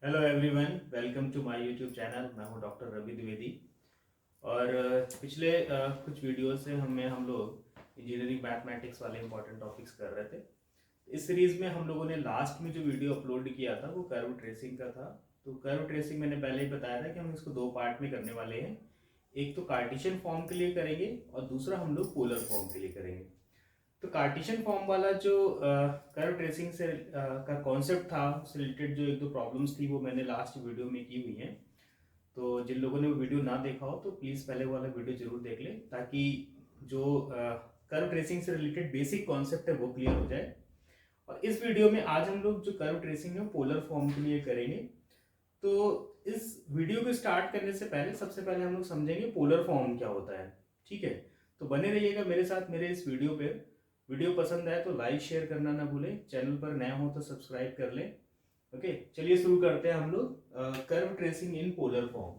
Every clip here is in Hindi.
Hello everyone, welcome to my YouTube channel. मैं हूं डॉक्टर रवि द्विवेदी। और पिछले कुछ वीडियो से हम लोग इंजीनियरिंग मैथमेटिक्स वाले इंपॉर्टेंट टॉपिक्स कर रहे थे। इस सीरीज में हम लोगों ने लास्ट में जो वीडियो अपलोड किया था वो कर्व ट्रेसिंग का था। तो कर्व ट्रेसिंग मैंने पहले ही बताया था कि हम इसको दो पार्ट में करने वाले हैं। एक तो कार्टेशियन फॉर्म के लिए करेंगे और दूसरा हम लोग पोलर फॉर्म के लिए करेंगे। तो कार्टेशियन फॉर्म वाला जो कर्व ट्रेसिंग से का कॉन्सेप्ट था, उससे रिलेटेड जो एक दो प्रॉब्लम्स थी वो मैंने लास्ट वीडियो में की हुई हैं। तो जिन लोगों ने वो वीडियो ना देखा हो तो प्लीज़ पहले वाला वीडियो जरूर देख लें, ताकि जो कर्व ट्रेसिंग से रिलेटेड बेसिक कॉन्सेप्ट है वो क्लियर हो जाए। और इस वीडियो में आज हम लोग जो कर्व ट्रेसिंग है पोलर फॉर्म के लिए करेंगे। तो इस वीडियो को स्टार्ट करने से पहले सबसे पहले हम लोग समझेंगे पोलर फॉर्म क्या होता है। ठीक है, तो बने रहिएगा मेरे साथ मेरे इस वीडियो पे। वीडियो पसंद आए तो लाइक शेयर करना ना भूलें, चैनल पर नया हो तो सब्सक्राइब कर लें। ओके, चलिए शुरू करते हैं हम लोग curve tracing in polar form.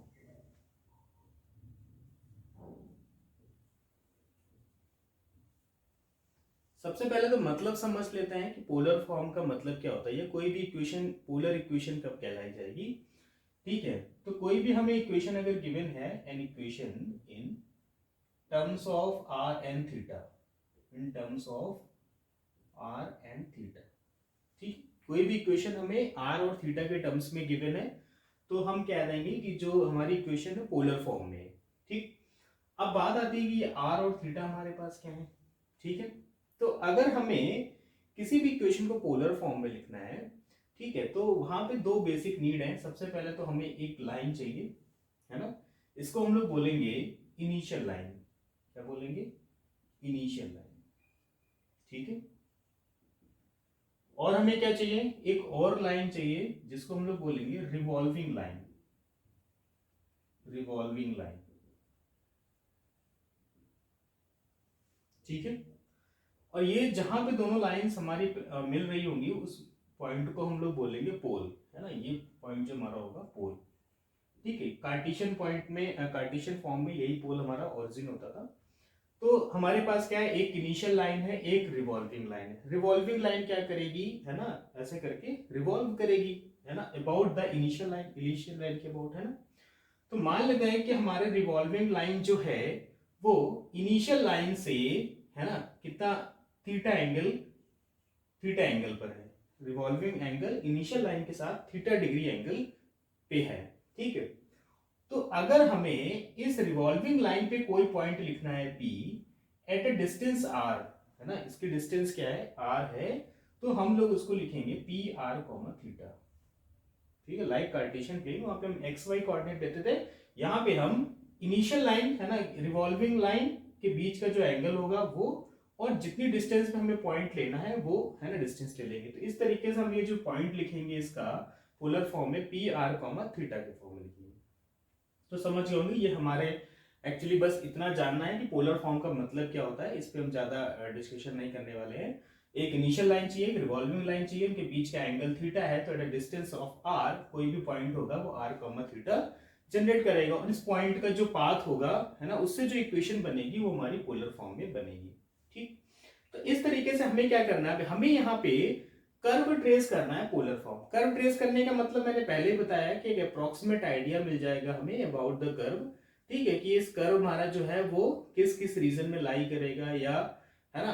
सबसे पहले तो मतलब समझ लेते हैं कि पोलर फॉर्म का मतलब क्या होता है, या कोई भी इक्वेशन पोलर इक्वेशन कब कहलाई जाएगी। ठीक है, तो कोई भी हमें इक्वेशन अगर गिवन है, an equation in terms of r and theta, in terms of r and theta. ठीक, कोई भी इक्वेशन हमें आर और थीटा के टर्म्स में गिवन है तो हम कह देंगे कि जो हमारी इक्वेशन है पोलर फॉर्म में है। ठीक, अब बात आती है कि आर और थीटा हमारे पास क्या है। ठीक है, तो अगर हमें किसी भी इक्वेशन को पोलर फॉर्म में लिखना है, ठीक है, तो वहां पे दो बेसिक नीड है। सबसे पहले तो हमें एक लाइन चाहिए, है ना। इसको हम लोग बोलेंगे इनिशियल लाइन। क्या बोलेंगे? Initial line. ठीक है, और हमें क्या चाहिए? एक और लाइन चाहिए जिसको हम लोग बोलेंगे रिवॉल्विंग लाइन। Revolving line. ठीक है, और ये जहां पे दोनों लाइंस हमारी मिल रही होंगी उस पॉइंट को हम लोग बोलेंगे पोल, है ना। ये पॉइंट जो हमारा होगा पोल। ठीक है, कार्टेशियन पॉइंट में कार्टेशियन फॉर्म में यही पोल हमारा ओरिजिन होता था। तो हमारे पास क्या है? एक इनिशियल लाइन है, एक रिवॉल्विंग लाइन है। रिवॉल्विंग लाइन क्या करेगी, है ना, ऐसे करके रिवॉल्व करेगी, है ना, about the initial line. Initial line के अबाउट, है ना। तो मान लेते हैं कि हमारे रिवॉल्विंग लाइन जो है वो इनिशियल लाइन से, है ना, कितना थीटा एंगल पर है। रिवॉल्विंग एंगल इनिशियल लाइन के साथ थीटा डिग्री एंगल पे है। ठीक है, तो अगर हमें इस रिवॉल्विंग लाइन पे कोई पॉइंट लिखना है P at a distance r, है ना, इसकी डिस्टेंस क्या है? r है। तो हम लोग उसको लिखेंगे पी आर कॉमा थीटा। ठीक है, लाइक कार्टेशियन प्लेन, वहां पे हम एक्स वाई कोऑर्डिनेट देते थे, यहाँ पे हम इनिशियल लाइन, है ना, रिवॉल्विंग लाइन के बीच का जो एंगल होगा वो, और जितनी डिस्टेंस पे हमें पॉइंट लेना है वो, है ना, डिस्टेंस ले लेंगे। तो इस तरीके से हम ये जो पॉइंट लिखेंगे इसका पोलर फॉर्म में पी आर कॉमा थीटा के फॉर्म में लिखेंगे। तो समझ गए होंगे, ये हमारे एक्चुअली बस इतना जानना है कि पोलर फॉर्म का मतलब क्या होता है। इस पे हम ज्यादा डिस्कशन नहीं करने वाले हैं। एक इनिशियल लाइन चाहिए, एक रिवॉल्विंग लाइन चाहिए, उनके बीच का एंगल थीटा है, तो at a distance of r कोई भी पॉइंट होगा वो आर कॉमा थीटा जनरेट करेगा, और इस पॉइंट का जो पाथ होगा, है ना, उससे जो इक्वेशन बनेगी वो हमारी पोलर फॉर्म में बनेगी। ठीक, तो इस तरीके से हमें क्या करना है, हमें यहाँ पे कर्व ट्रेस करना है पोलर फॉर्म। कर्व ट्रेस करने का मतलब मैंने पहले ही बताया कि एक अप्रोक्सीमेट आइडिया मिल जाएगा हमें अबाउट द कर्व। ठीक है, कि इस कर्व हमारा जो है वो किस किस रीजन में लाई करेगा, या, है ना,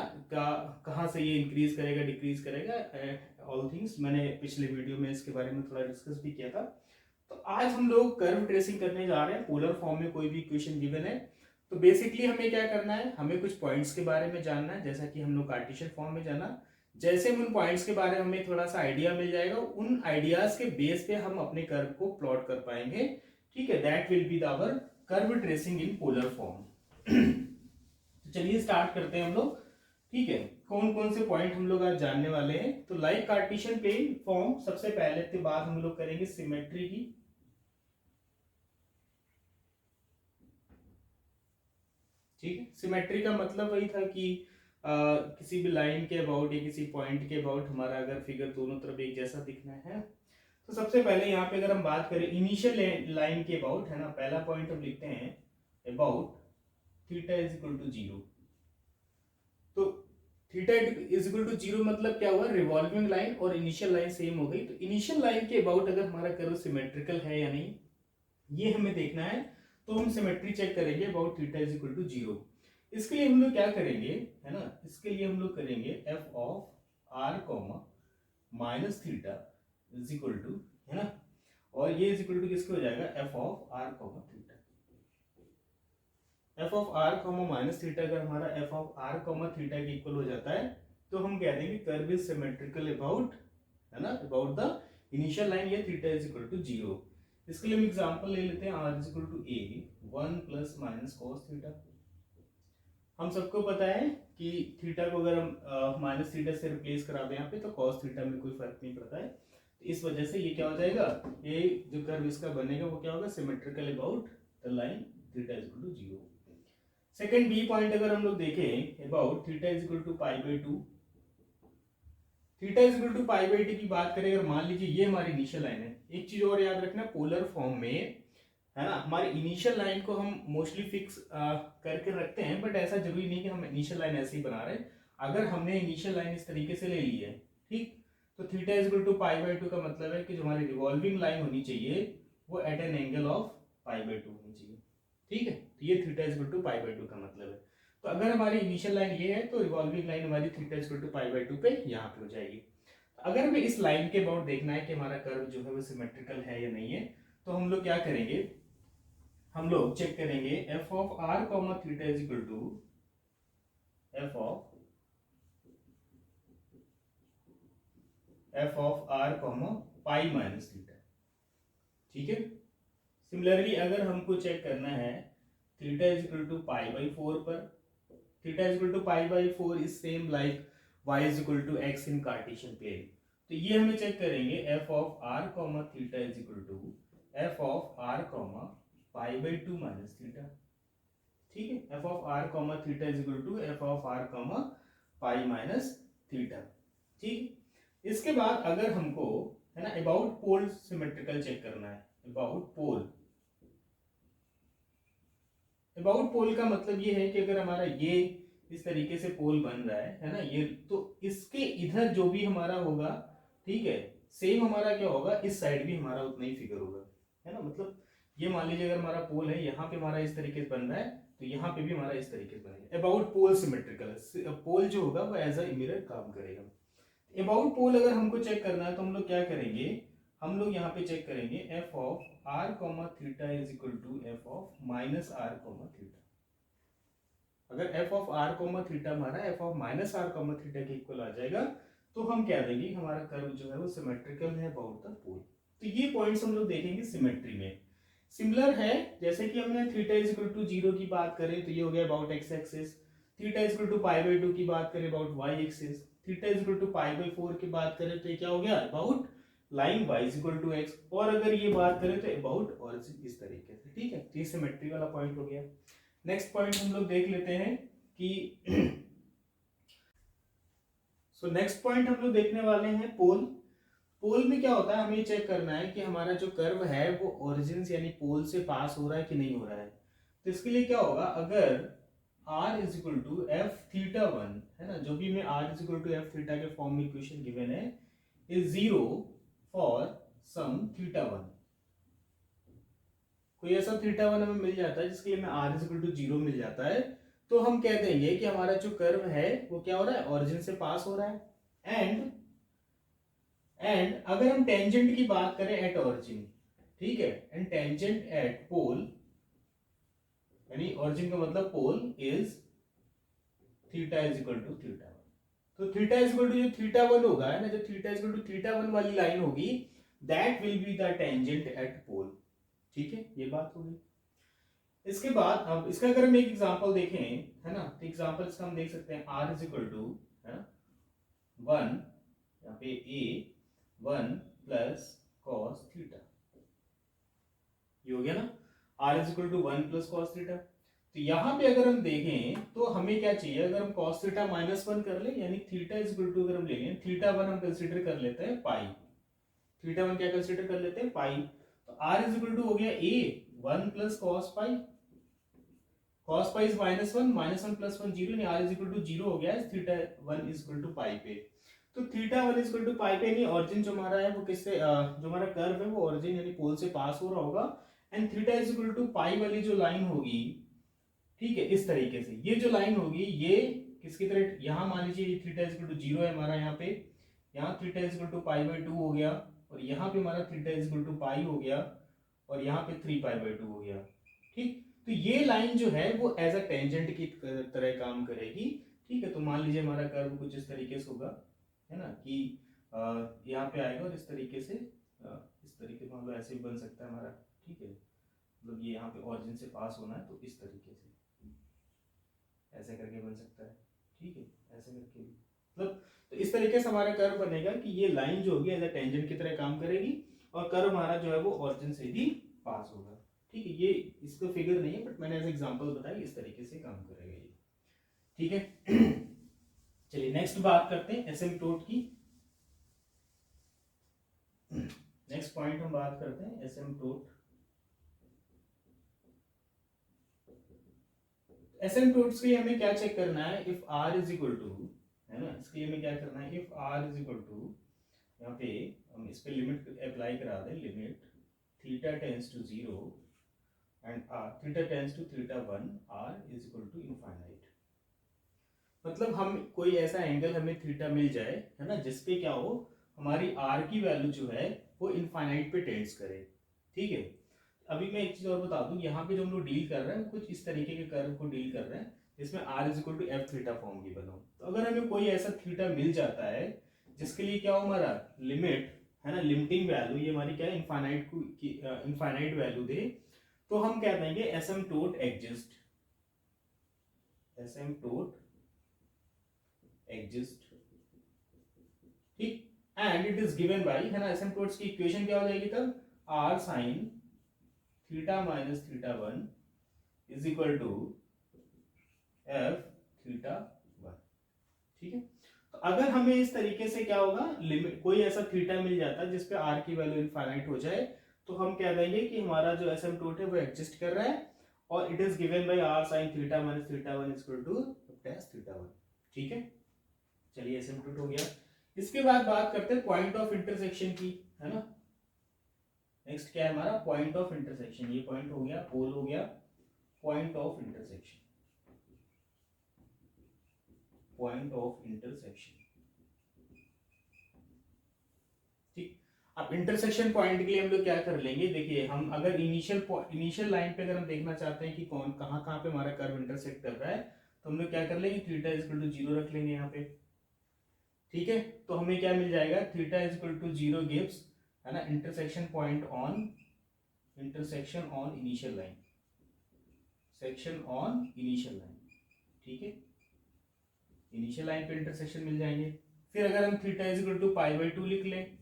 कहाँ से ये इंक्रीज करेगा डिक्रीज करेगा, ऑल थिंग्स मैंने पिछले वीडियो में इसके बारे में थोड़ा डिस्कस भी किया था। तो आज हम लोग कर्व ट्रेसिंग करने जा रहे हैं पोलर फॉर्म में। कोई भी इक्वेशन गिवन है तो बेसिकली हमें क्या करना है, हमें कुछ पॉइंट्स के बारे में जानना है, जैसा कि हम लोग कार्टेशियन फॉर्म में जाना। जैसे हम उन पॉइंट्स के बारे में हमें थोड़ा सा आइडिया मिल जाएगा, उन आइडियाज के बेस पे हम अपने कर्व को प्लॉट कर पाएंगे। ठीक है, that will be our curve tracing in polar form. चलिए स्टार्ट करते हैं हम लोग। ठीक है, कौन कौन से पॉइंट हम लोग आज जानने वाले हैं। तो लाइक कार्टेशियन प्लेन फॉर्म सबसे पहले के बाद हम लोग करेंगे सिमेट्री की। ठीक है, सिमेट्री का मतलब वही था कि किसी भी लाइन के अबाउट या किसी पॉइंट के अबाउट हमारा अगर फिगर दोनों तरफ एक जैसा दिखना है। तो सबसे पहले यहाँ पे अगर हम बात करें इनिशियल लाइन के अबाउट, है ना, पहला पॉइंट हम लिखते हैं about theta is equal to 0। तो थीटा इज इक्वल टू 0 मतलब क्या हुआ, रिवॉल्विंग लाइन और इनिशियल लाइन सेम हो गई। तो इनिशियल लाइन के अबाउट अगर हमारा कर्व सिमेट्रिकल है या नहीं, ये हमें देखना है। तो हम सिमेट्री चेक करेंगे about theta is equal to 0। इसके लिए हम लोग क्या करेंगे, है ना, इसके लिए हम लोग करेंगे F of are comma minus theta is equal to, है ना, और ये इज इक्वल टू किसके हो जाएगा, F of are comma theta. F of are comma minus theta अगर हमारा F of are comma theta के इक्वल हो जाता है तो हम कह देंगे कर्व इज सिमेट्रिकल अबाउट, है ना, अबाउट द इनिशियल लाइन या थीटा इज इक्वल टू 0। इसके लिए हम एग्जांपल ले लेते हैं, r is equal to a 1 plus minus cos theta. हम सबको पता है कि थीटा को अगर हम माइनस थीटा से रिप्लेस करा दें यहाँ पे तो कॉस थीटा में कोई फर्क नहीं पड़ता है। तो इस वजह से ये क्या हो जाएगा, ये जो कर्व इसका बनेगा वो क्या होगा, symmetrical about the line theta is equal to 0। Second B point अगर हम लोग देखें about theta is equal to pi by 2, theta is equal to pi by 2 की बात करें अगर मान लीजिए ये हमारी इनिशियल लाइन है। एक चीज और याद रखना, पोलर फॉर्म में, है ना, हमारी इनिशियल लाइन को हम मोस्टली फिक्स करके रखते हैं, बट ऐसा जरूरी नहीं कि हम इनिशियल लाइन ऐसे ही बना रहे हैं। अगर हमने इनिशियल लाइन इस तरीके से ले ली है, ठीक, तो theta is equal to pi by 2 का मतलब है कि जो हमारी रिवॉल्विंग लाइन होनी चाहिए वो at an angle of pi by 2 होनी चाहिए, ठीक है। तो ये theta is equal to pi by 2 का मतलब है। तो अगर हमारी इनिशियल लाइन ये है तो रिवॉल्विंग लाइन हमारी theta is equal to pi by 2 पे यहाँ पे हो जाएगी। अगर हमें इस लाइन के अबाउट देखना है कि हमारा कर्व जो है वो सिमेट्रिकल है या नहीं है, तो हम लोग क्या करेंगे, हम लोग चेक करेंगे F of are comma theta is equal to F of are comma pi minus theta, ठीक है। सिमिलरली अगर हमको चेक करना है theta is equal to pi by 4 पर, theta is equal to pi by 4 is same like y is equal to x in Cartesian plane. तो ये हमें चेक करेंगे F of are comma theta is equal to F of are comma pi by 2 minus theta, ठीक है। F of are comma theta is equal to F of are comma pi minus theta, ठीक। इसके बाद अगर हमको, है ना, अबाउट पोल सिमेट्रिकल चेक करना है, अबाउट पोल, अबाउट पोल का मतलब ये है कि अगर हमारा ये इस तरीके से पोल बन रहा है ना, ये, तो इसके इधर जो भी हमारा होगा, ठीक है, सेम हमारा क्या होगा, इस साइड भी हमारा उतना ही फिगर होगा, है ना। मतलब ये मान लीजिए अगर हमारा पोल है, यहाँ पे हमारा इस तरीके से बन रहा है तो यहाँ पे भी हमारा इस तरीके से बनेगा। अबाउट पोल सिमेट्रिकल, पोल जो होगा वो एज अ मिरर काम करेगा। अबाउट पोल अगर हमको चेक करना है तो हम लोग क्या करेंगे, हम लोग यहाँ पे चेक करेंगे F of are comma theta is equal to F of minus R comma theta. अगर F of are comma theta हमारा F of minus R comma theta के इक्वल आ जाएगा तो हम क्या देंगे, हमारा कर्व जो है वो सिमेट्रिकल है अबाउट द पोल। तो ये पॉइंट्स हम लोग देखेंगे सिमेट्री में। सिमिलर है जैसे कि हमने थीटा इज इक्वल टू 0 की बात करें तो ये हो गया about x axis, theta is equal to pi by 2 की बात करें about y axis, theta is equal to pi by 4 की बात करें तो ये क्या हो गया, about line y is equal to x, और अगर ये बात करें तो अबाउट ऑरिजिन इस तरीके से, ठीक है। तो ये सिमेट्री वाला पॉइंट हो गया। नेक्स्ट पॉइंट हम लोग देख लेते हैं कि सो नेक्स्ट पॉइंट हम लोग देखने वाले हैं पोल। पोल में क्या होता है, हमें चेक करना है कि हमारा जो कर्व है वो ओरिजिन यानी पोल से पास हो रहा है कि नहीं हो रहा है। तो इसके लिए क्या होगा, अगर r is equal to f theta 1, है ना, जो भी मैं r is equal to f theta के फॉर्म में इक्वेशन गिवन है, इज 0 फॉर सम थीटा 1, कोई ऐसा थीटा 1 हमें मिल जाता है जिसके लिए हमें r इज इक्वल टू 0 मिल जाता है, तो हम कह देंगे कि हमारा जो कर्व है वो क्या हो रहा है, ओरिजिन से पास हो रहा है। एंड अगर हम टेंजेंट की बात करें एट ओरिजिन, ठीक है, एंड टेंजेंट एट पोल, यानी ओरिजिन का मतलब pole is theta is equal to theta 1। तो थीटा इज इक्वल टू जो थीटा 1 होगा, है ना, जो theta is equal to theta 1 वाली लाइन होगी that will be the tangent at pole, ठीक है, ये बात होगी। इसके बाद अब इसका अगर हम एक एग्जांपल देखें, है ना, तो एग्जांपल इसका हम देख सकते हैं r इज इक्वल टू 1, यहाँ पे a 1 प्लस कॉस थीटा, ये हो गया ना, r is equal to 1 plus cos theta. तो यहाँ पे अगर हम देखें तो हमें क्या चाहिए, अगर हम cos थीटा माइनस 1 कर ले, यानी थीटा इज इक्वल टू अगर हम ले लें थीटा 1 हम कंसीडर कर लेते हैं पाई, थीटा 1 क्या कंसीडर कर लेते हैं पाई, तो r इज इक्वल टू हो गया a 1 plus cos pi, cos pi is -1, -1 + 1 0, यानी r इज इक्वल टू 0 हो गया है, थीटा 1 इज इक्वल टू पाई पे। तो थीटा 1 इज इक्वल टू पाई पे, यानी ओरिजिन जो हमारा है वो किससे जो हमारा कर्व है वो ओरिजिन यानी पोल से पास हो रहा होगा, and theta is equal to pi वाली जो लाइन होगी, ठीक है, इस तरीके से ये जो लाइन होगी ये किसकी तरह, यहाँ मान लीजिए थीटा इज इक्वल टू 0 है हमारा, यहाँ पे यहाँ थीटा इज इक्वल टू पाई/2 हो गया, और यहाँ पे हमारा थीटा इज इक्वल टू पाई हो गया, और यहाँ पे 3 पाई/2 हो गया। ठीक, तो ये लाइन जो है वो एज अ टेंजेंट की तरह काम करेगी। ठीक है, तो मान लीजिए हमारा कर्व कुछ इस तरीके से होगा, है ना, कि यहाँ पे आएगा और इस तरीके से इस तरीके मान लो ऐसे भी बन सकता है हमारा। ठीक है, मतलब ये यहाँ पे ऑरिजिन से पास होना है तो इस तरीके से ऐसे करके बन सकता है। ठीक है, ऐसे करके भी मतलब, तो इस तरीके से हमारा कर्व बनेगा कि ये लाइन जो होगी एज अ टेंजेंट की तरह काम करेगी, और कर्व हमारा जो है वो ऑरिजिन से भी पास होगा। ठीक है, ये इसका फिगर नहीं है बट मैंने एज एग्जांपल बताया, इस तरीके से काम करेगा ये। ठीक है चलिए नेक्स्ट बात करते हैं एसिम्पटोट की। नेक्स्ट पॉइंट हम बात करते हैं एसिम्पटोट। एसिम्पटोट्स के लिए हमें क्या चेक करना है, if r is equal to, है ना, इसके लिए हमें क्या करना है, if r is equal to, यहाँ पे हम इस पे लिमिट अप्लाई करा दें, limit theta tends to 0 and theta tends to theta 1, r is equal to infinite. मतलब हम कोई ऐसा एंगल हमें थीटा मिल जाए, है ना, जिसपे क्या हो, हमारी r की वैल्यू जो है वो इनफाइनाइट पे टेंड्स करे। ठीक है, अभी मैं एक चीज और बता दूं, यहाँ पे जो हम लोग डील कर रहे हैं कुछ इस तरीके के कर्व को डील कर रहे हैं जिसमें r is equal to f theta form की बनो। तो अगर हमें कोई ऐसा थीटा मिल जाता है जिसके लिए क्या हो, हमारा लिमिट, है ना, लिमिटिंग वैल्यू ये हमारी क्या है, इनफाइनाइट को इनफाइनाइट वैल्यू दे, तो हम क्या देंगे, एसिम्पटोट एग्जिस्ट, एसिम्पटोट एग्जिस्ट। ठीक, and it is given bye, है ना, एसिम्पटोट्स की इक्वेशन क्या हो जाएगी तब, r sin theta minus theta 1 is equal to f theta 1। ठीक है, तो अगर हमें इस तरीके से क्या होगा, लिमिट कोई ऐसा थीटा मिल जाता है जिसपे r की वैल्यू इनफाइनाइट हो जाए, तो हम क्या देंगे कि हमारा जो एसिम्पटोट है वो एग्जिस्ट कर रहा है, और it is given by r sin theta minus theta 1 is equal to tan theta 1। ठीक है, चलिए एसिम्पटोट हो गया। इसके बाद बात करते हैं पॉइंट ऑफ इंटरसेक्शन की, है ना। नेक्स्ट क्या है हमारा, पॉइंट ऑफ इंटरसेक्शन। ये पॉइंट हो गया, पोल हो गया, point of intersection, point of intersection. ठीक, अब इंटरसेक्शन पॉइंट के लिए हम लोग क्या कर लेंगे, देखिए हम अगर इनिशियल लाइन पे अगर हम देखना चाहते हैं कि कौन कहाँ कहाँ पे हमारा कर्व इंटरसेक्ट कर रहा है, तो हम लोग क्या कर लेंगे, थीटा इज इक्वल टू 0 रख लेंगे यहाँ पे। ठीक है, तो हमें क्या मिल जाएगा, theta is equal to 0 gives, है ना, intersection point on, intersection on initial line, section on initial line. ठीक है, इनिशियल लाइन पे इंटरसेक्शन मिल जाएंगे। फिर अगर हम theta is equal to pi by two लिख लें,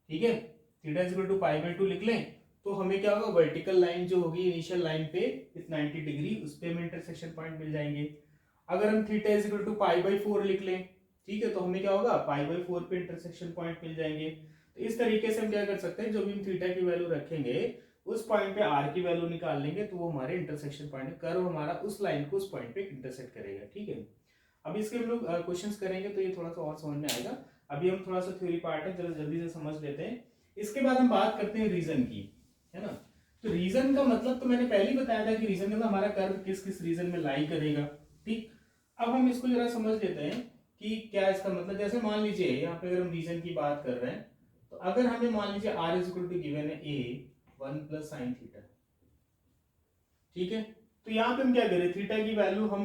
ठीक है, theta is equal to pi by two लिख लें, तो हमें क्या होगा, वर्टिकल लाइन जो होगी इनिशियल लाइन पे विथ 90 डिग्री, उस पे हमें इंटरसेक्शन पॉइंट मिल जाएंगे। अगर हम थीटा इज इक्वल टू पाई/4 लिख लें, ठीक है, तो हमें क्या होगा, पाई/4 पे इंटरसेक्शन पॉइंट मिल जाएंगे। तो इस तरीके से हम क्या कर सकते हैं, जो भी हम थीटा की वैल्यू रखेंगे उस पॉइंट पे r की वैल्यू निकाल लेंगे, तो वो हमारे इंटरसेक्शन पॉइंट, कर्व हमारा उस लाइन को उस पॉइंट पे इंटरसेक्ट करेगा। ठीक है, अब इसके हम लोग क्वेश्चंस करेंगे तो ये थोड़ा सा और समझ में आएगा। अभी हम थोड़ा सा थ्योरी पार्ट है, जरा जल्दी से समझ लेते हैं। इसके बाद हम बात करते हैं रीजन की, है ना। तो रीजन का मतलब तो मैंने पहले ही बताया था कि रीजन का हमारा कर्व किस किस रीजन में लाई करेगा। ठीक, अब हम इसको जरा समझ लेते हैं कि क्या इसका मतलब, जैसे मान लीजिए यहाँ पे अगर हम रीजन की बात कर रहे हैं, तो अगर हमें मान लीजिए r is equal to given है a 1 प्लस साइन थीटा। ठीक है, तो यहाँ पे हम क्या करें, थीटा की वैल्यू हम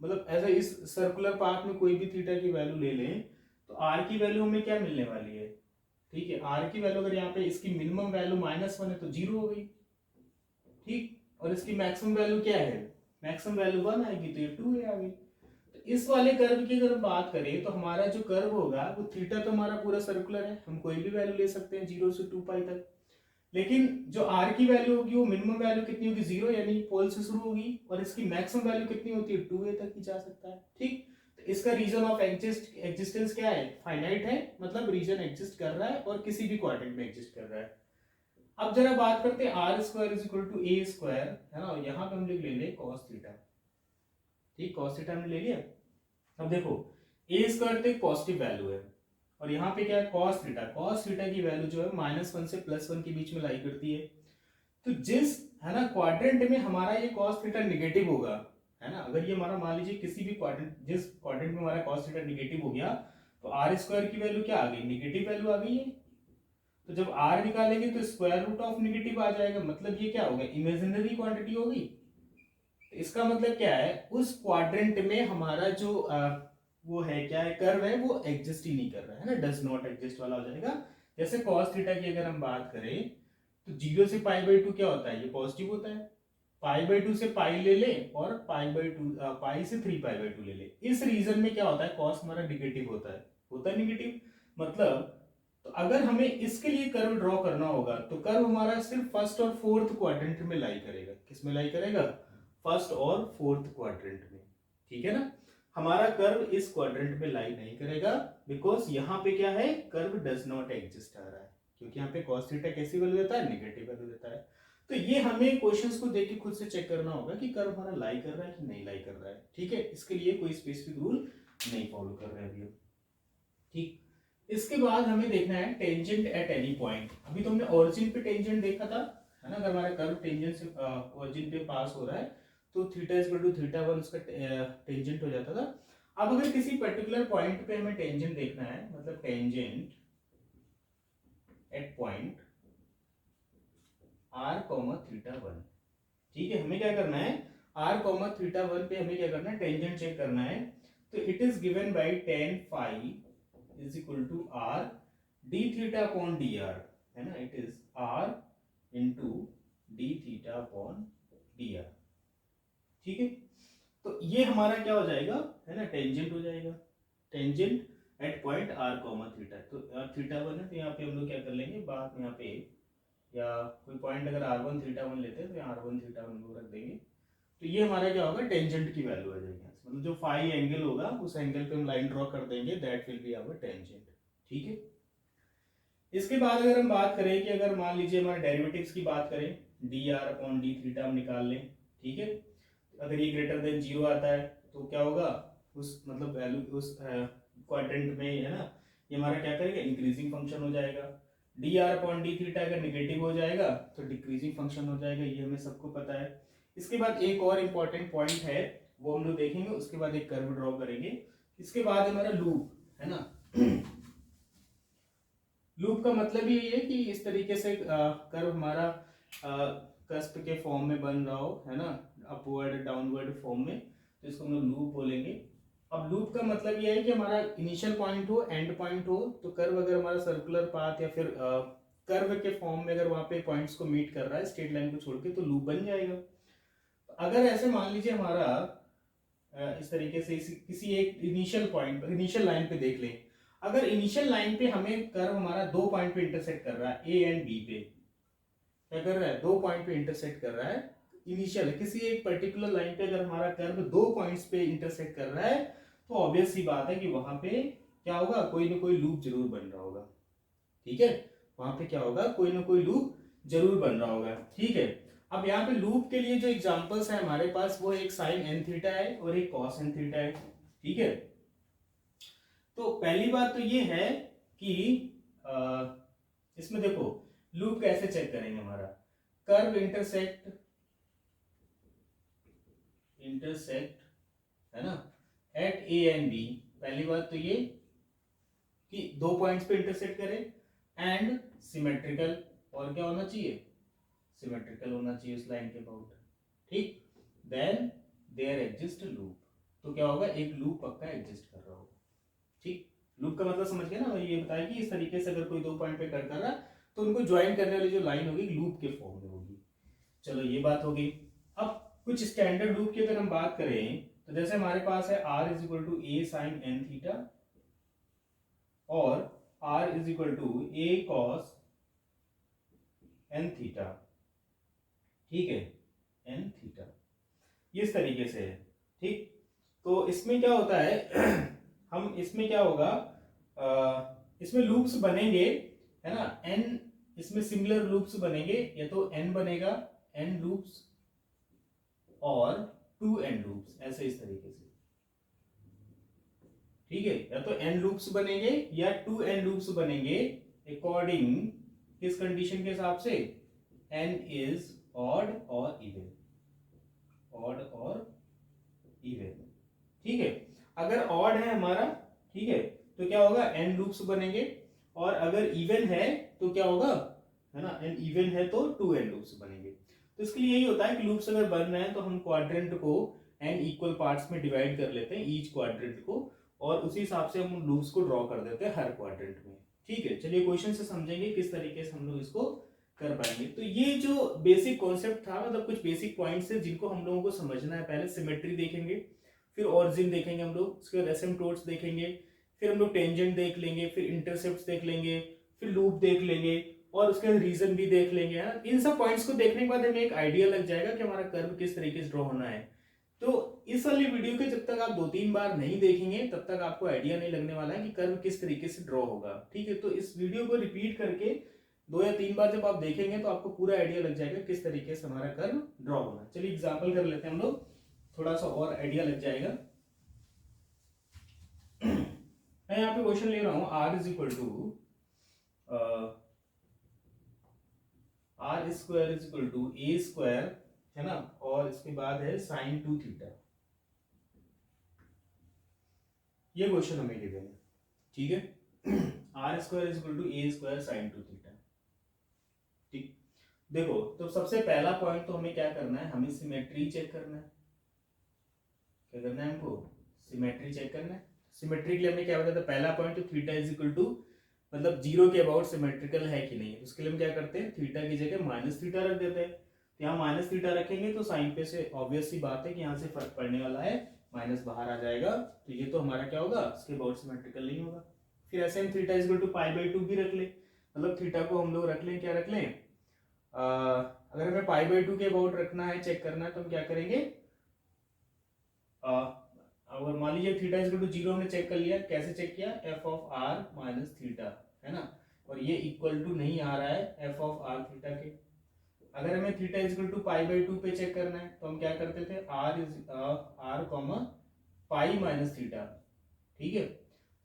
मतलब ऐसा इस सर्कुलर पाथ में कोई भी थीटा की वैल्यू ले लें, तो r की वैल्यू हमें क्या मिलने वाली है। ठीक है, r की वैल्यू अगर यहाँ पे इसकी मिनिमम वैल्यू -1 है तो 0 हो गई। ठीक, और इसकी मैक्सिमम वैल्यू क्या है, मैक्सिमम वैल्यू 1 आएगी, तो ये 2 आ गई। तो इस वाले कर्व की अगर हम बात करें, तो हमारा जो कर्व होगा वो थीटा तो हमारा पूरा सर्कुलर है, हम कोई भी वैल्यू ले सकते हैं 0 से 2 पाई तक, लेकिन जो r की वैल्यू होगी वो मिनिमम वैल्यू कितनी होगी, 0 यानी पोल से शुरू होगी, और इसकी मैक्सिमम वैल्यू कितनी होती है, 2a तक ही जा सकता है। ठीक, तो इसका रीजन ऑफ एग्जिस्टेंस क्या है, फाइनाइट है, मतलब रीजन एग्जिस्ट कर रहा है और किसी भी क्वाड्रेंट में एग्जिस्ट कर रहा है। अब जरा बात करते हैं r square is equal to a square, है ना, यहाँ पे हम लिख ले कॉस थीटा। ठीक, कॉस थीटा हमने ले लिया। अब देखो ए स्क्वायर तो एक पॉजिटिव वैल्यू है, और यहाँ पे क्या है कॉस थीटा, कॉस थीटा की वैल्यू जो है -1 से +1 के बीच में लाई करती है। तो जिस, है ना, क्वाड्रेंट में हमारा ये कॉस थीटा निगेटिव होगा, है ना, अगर ये हमारा मान लीजिए किसी भी क्वाड्रेंट, जिस क्वाड्रेंट में हमारा कॉस थीटा निगेटिव हो गया, तो आर स्क्वायर की वैल्यू क्या आ गई, निगेटिव वैल्यू आ गई है। तो जब आर निकालेंगे तो स्क्वायर रूट ऑफ निगेटिव आ जाएगा, मतलब ये क्या होगा, इमेजिनरी क्वांटिटी होगी। तो इसका मतलब क्या है, उस क्वाड्रेंट में हमारा जो वो है, क्या है, कर्व है, वो एग्जिस्ट ही नहीं कर रहा है ना, डज नॉट एग्जिस्ट वाला हो जाएगा। जैसे कॉस थीटा की अगर हम बात करें तो 0 से π/2 क्या होता है, ये पॉजिटिव होता है। π/2 से पाई ले ले, और π/2 पाई से 3π/2 ले ले। इस रीजन में क्या होता है, कॉस हमारा निगेटिव होता है निगेटिव। मतलब तो अगर हमें इसके लिए कर्व ड्रॉ करना होगा तो कर्व हमारा सिर्फ फर्स्ट और फोर्थ क्वाड्रेंट में लाई करेगा। किस में लाई करेगा, फर्स्ट और फोर्थ क्वाड्रेंट में। ठीक है ना, हमारा कर्व इस क्वाड्रेंट में लाई नहीं करेगा, बिकॉज यहाँ पे क्या है, कर्व डज नॉट एग्जिस्ट आ रहा है, क्योंकि यहाँ पे cos थीटा कैसी वैल्यू देता है, नेगेटिव वैल्यू देता है। तो ये हमें क्वेश्चंस को देख के खुद से चेक करना होगा कि कर्व हमारा लाई कर रहा है कि नहीं लाई कर रहा है। ठीक है, इसके लिए कोई स्पेसिफिक रूल नहीं फॉलो कर रहे हैं अभी। ठीक, इसके बाद हमें देखना है टेंजेंट एट एनी पॉइंट। अभी तो हमने ओरिजिन पे टेंजेंट देखा था, है ना, अगर हमारा कर्व टेंजेंट से ओरिजिन पे पास हो रहा है तो थीटा इज इक्वल टू θ1 उसका टेंजेंट हो जाता था। अब अगर किसी पर्टिकुलर पॉइंट पे हमें टेंजेंट देखना है, मतलब टेंजेंट एट पॉइंट r, θ1। ठीक है, हमें क्या करना है, r, θ1 पे हमें क्या करना है, टेंजेंट चेक करना है। तो it is given by tan phi is equal to r d theta upon dr, है ना, it is r into d theta upon dr। ठीक है, तो ये हमारा क्या हो जाएगा, है ना, टेंजेंट हो जाएगा, tangent at point r, theta. तो θ1 है, तो यहाँ पे हम लोग क्या कर लेंगे बाद में, यहाँ पे या कोई पॉइंट अगर r1 θ1 लेते हैं तो यहाँ r1 θ1 को रख देंगे। तो ये हमारा क्या होगा, टेंजेंट की वैल्यू आ जाएगी, मतलब जो फाई एंगल होगा उस एंगल पे हम लाइन ड्रॉ कर देंगे, that will be our tangent. ठीक है, इसके बाद अगर हम बात करें कि अगर मान लीजिए हमारे डेरिवेटिव्स की बात करें, dr अपॉन d थीटा हम निकाल लें। ठीक है, अगर ये ग्रेटर देन 0 आता है तो क्या होगा, उस मतलब वैल्यू उस क्वाड्रेंट में, है ना, ये हमारा क्या करेगा, इंक्रीजिंग फंक्शन हो जाएगा। dr अपॉन d थीटा अगर निगेटिव हो जाएगा तो डिक्रीजिंग फंक्शन हो जाएगा, ये हमें सबको पता है। इसके बाद एक और इम्पॉर्टेंट पॉइंट है, वो हम लोग देखेंगे, उसके बाद एक कर्व ड्रॉ करेंगे। इसके बाद हमारा लूप, है ना, लूप का मतलब ये है कि इस तरीके से कर्व हमारा कस्प के फॉर्म में बन रहा हो, है ना, अपवर्ड डाउनवर्ड फॉर्म में, तो इसको हम लोग लूप बोलेंगे। अब लूप का मतलब ये है कि हमारा इनिशियल पॉइंट हो, एंड पॉइंट हो, तो कर्व अगर हमारा सर्कुलर पाथ या फिर कर्व के फॉर्म में अगर वहां पे पॉइंट्स को मीट कर रहा है स्ट्रेट लाइन को छोड़ के, तो लूप बन जाएगा। अगर ऐसे मान लीजिए हमारा इस तरीके से किसी एक इनिशियल पॉइंट, इनिशियल लाइन पे देख लें, अगर इनिशियल लाइन पे हमें कर्व हमारा दो पॉइंट पे इंटरसेक्ट कर रहा है, ए एंड बी पे क्या कर रहा है, दो पॉइंट पे इंटरसेक्ट कर रहा है, इनिशियल किसी एक पर्टिकुलर लाइन पे अगर हमारा कर्व दो पॉइंट्स पे इंटरसेक्ट कर रहा है, तो ऑब्वियस सी बात है कि वहां पे क्या होगा, कोई ना कोई लूप जरूर बन रहा होगा। ठीक है, वहां पे क्या होगा, कोई ना कोई लूप जरूर बन रहा होगा। ठीक है, अब यहाँ पे लूप के लिए जो एग्जांपल्स है हमारे पास, वो एक साइन एन थीटा है और एक कॉस एन थीटा है। ठीक है, तो पहली बात तो ये है कि इसमें देखो लूप कैसे चेक करेंगे, हमारा कर्व इंटरसेक्ट है ना एट ए एंड बी। पहली बात तो ये कि दो पॉइंट्स पे इंटरसेक्ट करे, एंड सिमेट्रिकल, और क्या होना चाहिए, सिमेट्रिकल होना चाहिए उस लाइन के अबाउट। ठीक, देन देयर एग्जिस्ट लूप, तो क्या होगा, एक लूप पक्का एग्जिस्ट कर रहा होगा। ठीक, लूप का मतलब समझ गए ना, ये बताया कि इस तरीके से अगर कोई दो पॉइंट पे कर रहा है तो उनको ज्वाइन करने वाली जो लाइन होगी लूप के फॉर्म में होगी। चलो ये बात हो गई। अब कुछ स्टैंडर्ड लूप की अगर हम बात करें, तो जैसे हमारे पास है r is equal to a sine n theta और r is equal to a cos n theta. ठीक है, एन थीटा इस तरीके से है। ठीक, तो इसमें क्या होता है हम इसमें क्या होगा, इसमें लूप्स बनेंगे, है ना, एन इसमें सिमिलर लूप्स बनेंगे, या तो n बनेगा, n लूप्स और 2n लूप्स, ऐसे इस तरीके से, ठीक है। या तो n लूप्स बनेंगे या 2n लूप्स बनेंगे अकॉर्डिंग किस कंडीशन के हिसाब से, n इज ऑड और इवन, ऑड और इवन, ठीक है। अगर ऑड है हमारा, ठीक है, तो क्या होगा, n लूप्स बनेंगे, और अगर इवन है तो क्या होगा, है ना, n इवन है तो 2n लूप्स बनेंगे। तो इसके लिए यही होता है कि लूप्स अगर बन रहे हैं तो हम क्वाड्रेंट को n इक्वल पार्ट्स में डिवाइड कर लेते हैं, ईच क्वाड्रेंट को, और उसी हिसाब से हम लूप्स को ड्रॉ कर देते हैं हर क्वाड्रेंट में, ठीक है। चलिए क्वेश्चन से समझेंगे किस तरीके से हम लोग इसको कर पाएंगे। तो ये जो बेसिक कॉन्सेप्ट था, मतलब कुछ बेसिक पॉइंट्स है जिनको हम लोगों को समझना है। पहले सिमेट्री देखेंगे, फिर ऑरिजिन देखेंगे हम लोग, उसके बाद एसिम्पटोट्स देखेंगे, फिर हम लोग टेंजेंट देख लेंगे, फिर इंटरसेप्ट्स देख लेंगे, फिर लूप देख लेंगे, और उसके बाद रीजन भी देख लेंगे, है ना। इन सब पॉइंट्स को देखने के बाद हमें एक आइडिया लग जाएगा कि हमारा कर्व किस तरीके से ड्रॉ होना है। तो इस वाली वीडियो के जब तक आप 2-3 बार नहीं देखेंगे तब तक आपको आइडिया नहीं लगने वाला है कि कर्व किस तरीके से ड्रॉ होगा, ठीक है। तो इस वीडियो को रिपीट करके 2 या 3 बार जब आप देखेंगे तो आपको पूरा आइडिया लग जाएगा किस तरीके से हमारा कर्व ड्रॉ होना। चलिए एग्जाम्पल कर लेते हैं हम लोग, थोड़ा सा और आइडिया लग जाएगा। मैं यहाँ पे क्वेश्चन ले रहा हूं, r is equal to a square, है ना, और इसके बाद है sin 2 थीटा। ये क्वेश्चन हमें गिवन है, ठीक है। r square is equal to a square sin 2 theta, ठीक। देखो, तो सबसे पहला पॉइंट तो हमें क्या करना है, हमें सिमेट्री चेक करना है। क्या करना है हमको, सिमेट्री चेक करना है। सिमेट्री के लिए हमें क्या बताया था, पहला पॉइंट, तो थीटा इज इक्वल टू, मतलब 0 के अबाउट सिमेट्रिकल है कि नहीं। उसके लिए हम क्या करते हैं, थीटा की जगह माइनस थीटा रख देते हैं। तो यहाँ माइनस थीटा रखेंगे तो साइन पे से ऑब्वियस सी बात है कि यहाँ से फर्क पड़ने वाला है, माइनस बाहर आ जाएगा, तो ये तो हमारा क्या होगा, इसके अबाउट सिमेट्रिकल नहीं होगा। फिर ऐसे हम थीटा इज इक्वल टू पाई/2 भी रख ले, मतलब थीटा को हम लोग रख लें, क्या रख लें, अगर हमें पाई/2 के अबाउट रखना है, चेक करना है, तो हम क्या करेंगे, अगर मान लीजिए थीटा इज इक्वल टू 0 हमने चेक कर लिया, कैसे चेक किया, F of R minus theta, है ना, और ये इक्वल टू नहीं आ रहा है एफ ऑफ आर थीटा के। अगर हमें थीटा इज इक्वल टू पाई/2 पे चेक करना है तो हम क्या करते थे, are comma pi minus theta, ठीक है।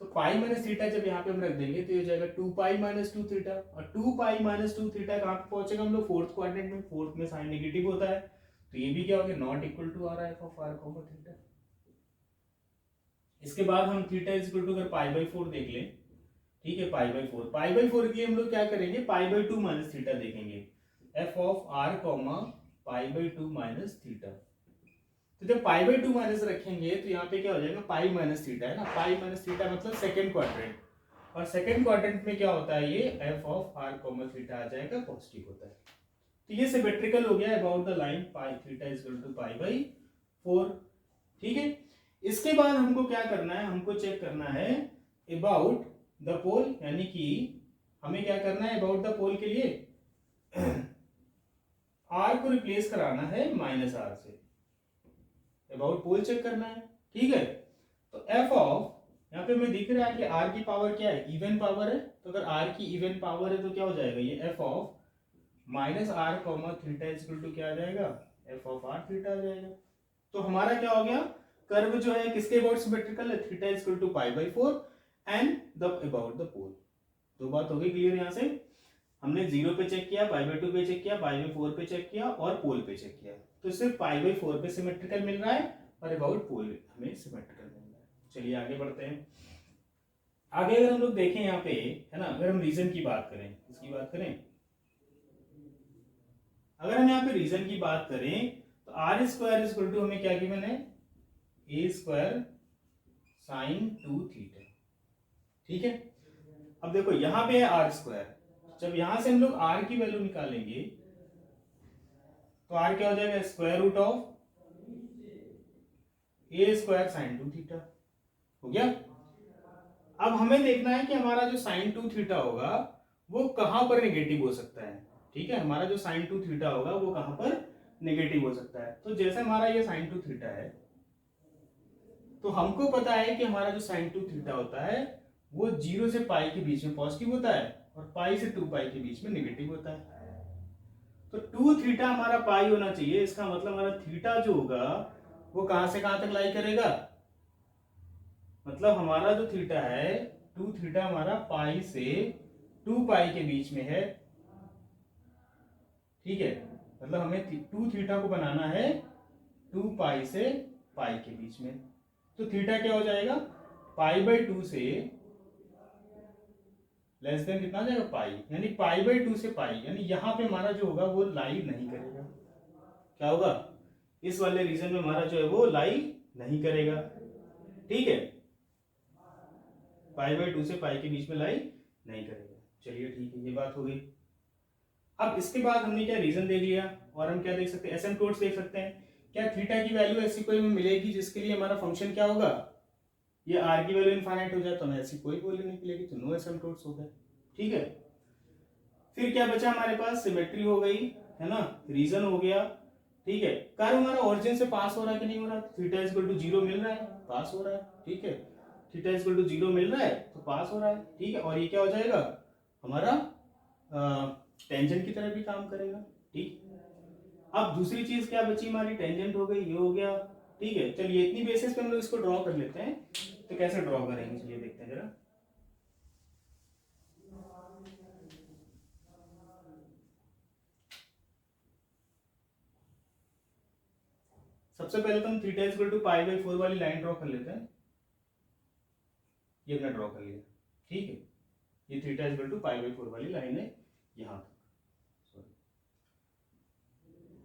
तो पाई माइनस थीटा जब यहाँ पे हम रख देंगे तो ये हो जाएगा 2 पाई माइनस 2 थीटा, और 2 पाई माइनस 2 थीटा कहाँ पे पहुंचेगा हम लोग, फोर्थ क्वाड्रेंट में। फोर्थ में साइन नेगेटिव होता है, तो ये भी क्या हो गया, नॉट इक्वल टू आ रहा है f of are comma theta. इसके बाद हम थीटा इज इक्वल टू अगर पाई/4 देख लें, ठीक है, पाई/4 के लिए हम लोग क्या करेंगे, पाई/2 माइनस थीटा देखेंगे, F of are comma pi minus theta. तो जब पाई/2 माइनस रखेंगे तो यहाँ पे क्या हो जाएगा, पाई माइनस थीटा, है ना, पाई माइनस थीटा मतलब सेकंड क्वाड्रेंट, और सेकंड क्वाड्रेंट में क्या होता है, ये F of are comma theta आ जाएगा, पॉजिटिव होता है। तो ये सिमेट्रिकल हो गया about the line pi theta is equal to pi, ठीक है। इसके बाद हमको क्या करना है, हमको चेक करना है अबाउट द पोल, यानी कि हमें क्या करना है अबाउट द पोल के लिए आर को रिप्लेस कराना है माइनस आर से, अबाउट पोल चेक करना है, ठीक है। तो एफ ऑफ, यहाँ पे हमें दिख रहा है कि आर की पावर क्या है, इवन पावर है, तो अगर आर की इवन पावर है तो क्या हो जाएगा, ये F of minus R comma theta is equal to क्या आ जाएगा, एफ ऑफ आर थीटा आ जाएगा। तो हमारा क्या हो गया, कर्व जो है किसके अबाउट सिमेट्रिकल है, theta is equal to pi and the about the pole. दो बात हो गई क्लियर। यहाँ से हमने 0 पे चेक किया, पाई/2 पे चेक किया, पाई/4 पे चेक किया, और पोल पे चेक किया, तो सिर्फ पाई/4 पे सिमेट्रिकल मिल रहा है और अबाउट पोल हमें सिमेट्रिकल मिल रहा है। चलिए आगे बढ़ते हैं। आगे अगर हम लोग देखें यहाँ पे, है ना, अगर हम रीजन की बात करें, इसकी बात करें, अगर हम यहाँ पे रीजन की बात करें तो R square is equal to हमें क्या गिवन है, ए स्क्वायर साइन 2 थीटा, ठीक है। अब देखो यहां पे है आर स्क्वायर, जब यहां से हम लोग आर की वैल्यू निकालेंगे तो आर क्या हो जाएगा, square root of A square sine 2 theta, हो गया। अब हमें देखना है कि हमारा जो साइन 2 थीटा होगा वो कहां पर नेगेटिव हो सकता है, ठीक है। हमारा जो साइन 2 थीटा होगा वो कहां पर नेगेटिव हो सकता है। तो जैसे हमारा ये साइन 2 थीटा है, तो हमको पता है कि हमारा जो साइन 2 थीटा होता है वो 0 से पाई के बीच में पॉजिटिव होता है, और पाई से 2 पाई के बीच में नेगेटिव होता है। तो 2 थीटा हमारा पाई होना चाहिए, इसका मतलब हमारा थीटा जो होगा वो कहां से कहां तक लाई करेगा, मतलब हमारा जो थीटा है 2 थीटा हमारा पाई से 2 पाई के बीच में है, ठीक है। मतलब हमें 2 थीटा को बनाना है 2 पाई से पाई के बीच में। तो थीटा क्या हो जाएगा, पाई बाई 2 से लेस देन कितना हो जाएगा पाई, यानी पाई बाई 2 से पाई, यानी यहां पे हमारा जो होगा वो लाई नहीं करेगा। क्या होगा, इस वाले रीजन में हमारा जो है वो लाई नहीं करेगा, ठीक है। पाई बाई 2 से पाई के बीच में लाई नहीं करेगा। चलिए ठीक है, ये बात हो गई। अब इसके बाद हमने क्या रीजन देख लिया, और हम क्या देख सकते हैं, एसिम्पटोट्स देख सकते हैं। क्या थीटा की वैल्यू ऐसी कोई हमें मिलेगी जिसके लिए हमारा फंक्शन क्या होगा, ये आर की वैल्यू इनफाइनाइट हो जाए, तो हमें ऐसी कोई वैल्यू नहीं मिलेगी, तो नो एसिम्पटोट्स हो गए, ठीक है। फिर क्या बचा हमारे पास, सिमेट्री हो गई, है ना, रीजन हो गया, ठीक है। कर्व हमारा ओरिजिन से पास हो रहा है कि नहीं हो रहा, थीटा इज इक्वल टू 0 मिल रहा है, पास हो रहा है, ठीक है। थीटा इज इक्वल टू 0 मिल रहा है तो पास हो रहा है, ठीक है। और ये क्या हो जाएगा हमारा टेंजेंट की तरह भी काम करेगा, ठीक। अब दूसरी चीज क्या बची हमारी, टेंजेंट हो गई, ये हो गया, ठीक है। चलिए इतनी बेसिस पे हम लोग इसको ड्रॉ कर लेते हैं। तो कैसे ड्रॉ करेंगे, चलिए देखते हैं जरा। सबसे पहले तो हम theta is equal to pi by 4 वाली लाइन ड्रॉ कर लेते हैं। ये हमने ड्रॉ कर लिया, ठीक है। ये theta is equal to pi by 4 वाली लाइन है यहां तक।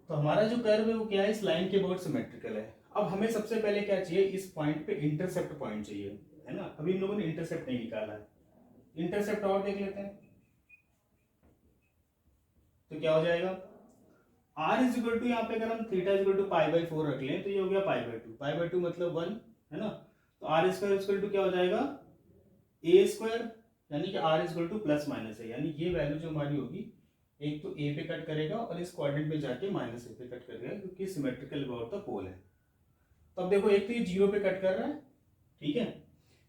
तो हमारा जो कर्व है वो क्या है, इस लाइन के बहुत सिमेट्रिकल है। अब हमें सबसे पहले क्या चाहिए, इस पॉइंट पे इंटरसेप्ट पॉइंट चाहिए, है ना। अभी इन लोगों ने इंटरसेप्ट नहीं निकाला है, इंटरसेप्ट और देख लेते हैं। तो क्या हो जाएगा, आर इज इक्वल टू, यहाँ पे अगर हम theta is equal to pi by 4 रख लें तो ये हो गया पाई बाई 2, पाई बाई 2 मतलब 1, है ना। तो R square is equal to क्या हो जाएगा, ए स्क्वायर, यानी कि R is equal to plus minus है, यानी ये वैल्यू जो हमारी होगी एक तो ए पे कट करेगा और इस क्वाड्रेंट पे जाके माइनस ए पे कट करेगा, क्योंकि सिमेट्रिकल अबाउट द पोल है। तो अब देखो, एक तो ये 0 पे कट कर रहा है, ठीक है,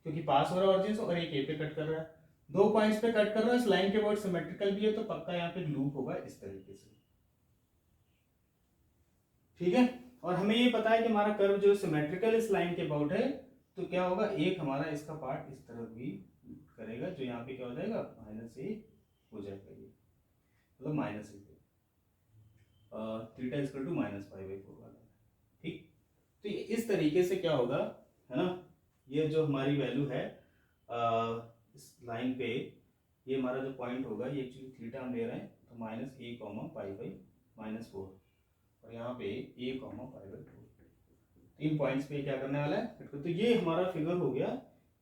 क्योंकि पास हो रहा है ऑरिजिन से, और एक ए पे कट कर रहा है, 2 पॉइंट्स पे कट कर रहा है, इस लाइन के अबाउट सिमेट्रिकल भी है, तो पक्का यहाँ पे लूप होगा इस तरीके से, ठीक है। और हमें ये पता है कि हमारा कर्व जो सिमेट्रिकल इस लाइन के अबाउट है, तो क्या होगा, एक हमारा इसका पार्ट इस तरफ भी करेगा, जो यहाँ पे क्या हो जाएगा माइनस ए हो जाएगा, ये मतलब minus A, theta equal to minus pi by 4 वाला, ठीक। तो ये इस तरीके से क्या होगा, है ना, ये जो हमारी वैल्यू है इस लाइन पे, ये हमारा जो पॉइंट होगा, ये एक्चुअली थीटा हम ले रहे हैं, तो minus A comma pi by minus 4, और यहाँ पे ए कॉमा पाई बाई 4, तीन पॉइंट्स पे क्या करने वाला है। तो ये हमारा फिगर हो गया,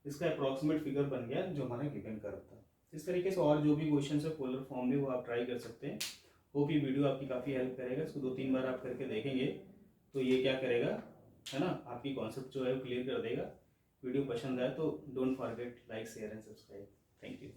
इसका अप्रॉक्सीमेट फिगर बन गया जो हमारा गिवन कर्व था। इस तरीके से और जो भी क्वेश्चन है पोलर फॉर्म में वो आप ट्राई कर सकते हैं। होप ये वीडियो आपकी काफ़ी हेल्प करेगा, इसको 2-3 बार आप करके देखेंगे तो ये क्या करेगा, है ना, आपकी कॉन्सेप्ट जो है वो क्लियर कर देगा। वीडियो पसंद आए तो don't forget like share and subscribe. Thank you.